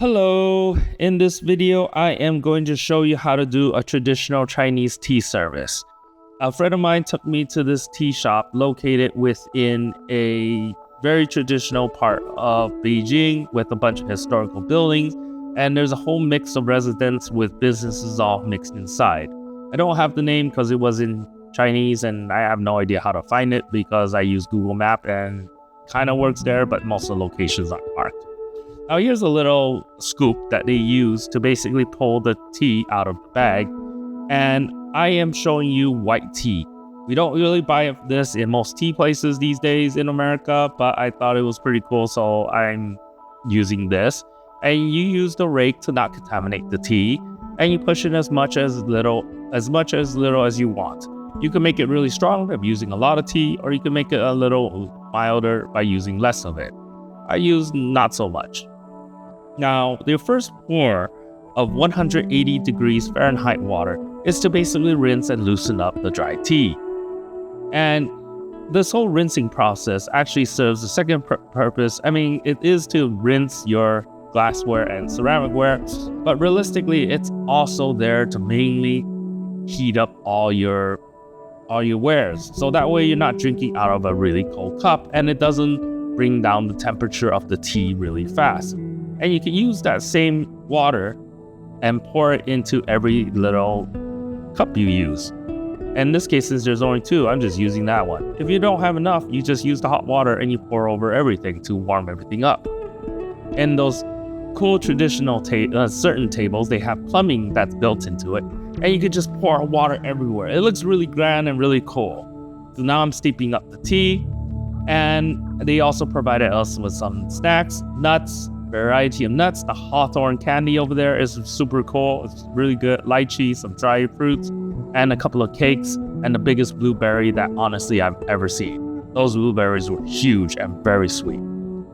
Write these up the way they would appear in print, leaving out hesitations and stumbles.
Hello, in this video, I am going to show you how to do a traditional Chinese tea service. A friend of mine took me to this tea shop located within a very traditional part of Beijing with a bunch of historical buildings, and there's a whole mix of residents with businesses all mixed inside. I don't have the name because it was in Chinese and I have no idea how to find it because I use Google Map and kind of works there, but most of the locations aren't marked. Now here's a little scoop that they use to basically pull the tea out of the bag, and I am showing you white tea. We don't really buy this in most tea places these days in America, but I thought it was pretty cool, so I'm using this. And you use the rake to not contaminate the tea, and you push it as little as you want. You can make it really strong by using a lot of tea, or you can make it a little milder by using less of it. I use not so much. Now, the first pour of 180 degrees Fahrenheit water is to basically rinse and loosen up the dry tea. And this whole rinsing process actually serves the second purpose. It is to rinse your glassware and ceramicware, but realistically, it's also there to mainly heat up all your wares. So that way you're not drinking out of a really cold cup and it doesn't bring down the temperature of the tea really fast. And you can use that same water and pour it into every little cup you use. In this case, since there's only two, I'm just using that one. If you don't have enough, you just use the hot water and you pour over everything to warm everything up. And those cool traditional certain tables, they have plumbing that's built into it, and you could just pour water everywhere. It looks really grand and really cool. So now I'm steeping up the tea, and they also provided us with some snacks, nuts, variety of nuts. The hawthorn candy over there is super cool. It's really good. Lychee, some dried fruits, and a couple of cakes, and the biggest blueberry that honestly I've ever seen. Those blueberries were huge and very sweet.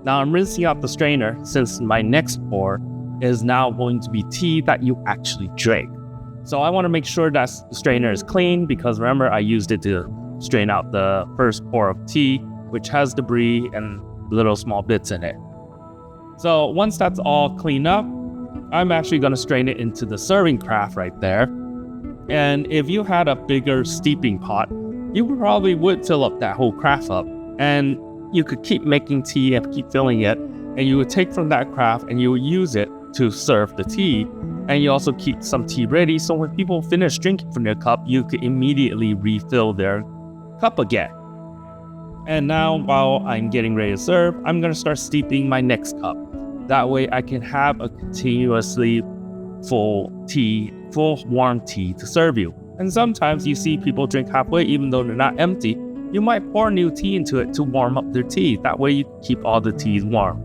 Now I'm rinsing out the strainer since my next pour is now going to be tea that you actually drink. So I want to make sure that the strainer is clean because remember I used it to strain out the first pour of tea, which has debris and little small bits in it. So once that's all cleaned up, I'm actually going to strain it into the serving carafe right there. And if you had a bigger steeping pot, you probably would fill up that whole carafe up. And you could keep making tea and keep filling it. And you would take from that carafe and you would use it to serve the tea. And you also keep some tea ready. So when people finish drinking from their cup, you could immediately refill their cup again. And now while I'm getting ready to serve, I'm going to start steeping my next cup. That way I can have a continuously full warm tea to serve you. And sometimes you see people drink halfway even though they're not empty. You might pour new tea into it to warm up their tea. That way you keep all the teas warm.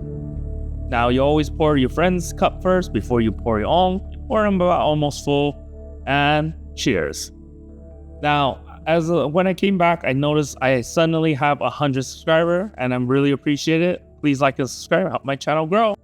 Now you always pour your friend's cup first before you pour your own. You pour them about almost full, and cheers. Now, when I came back, I noticed I suddenly have 100 subscribers, and I'm really appreciate it. Please like and subscribe, help my channel grow.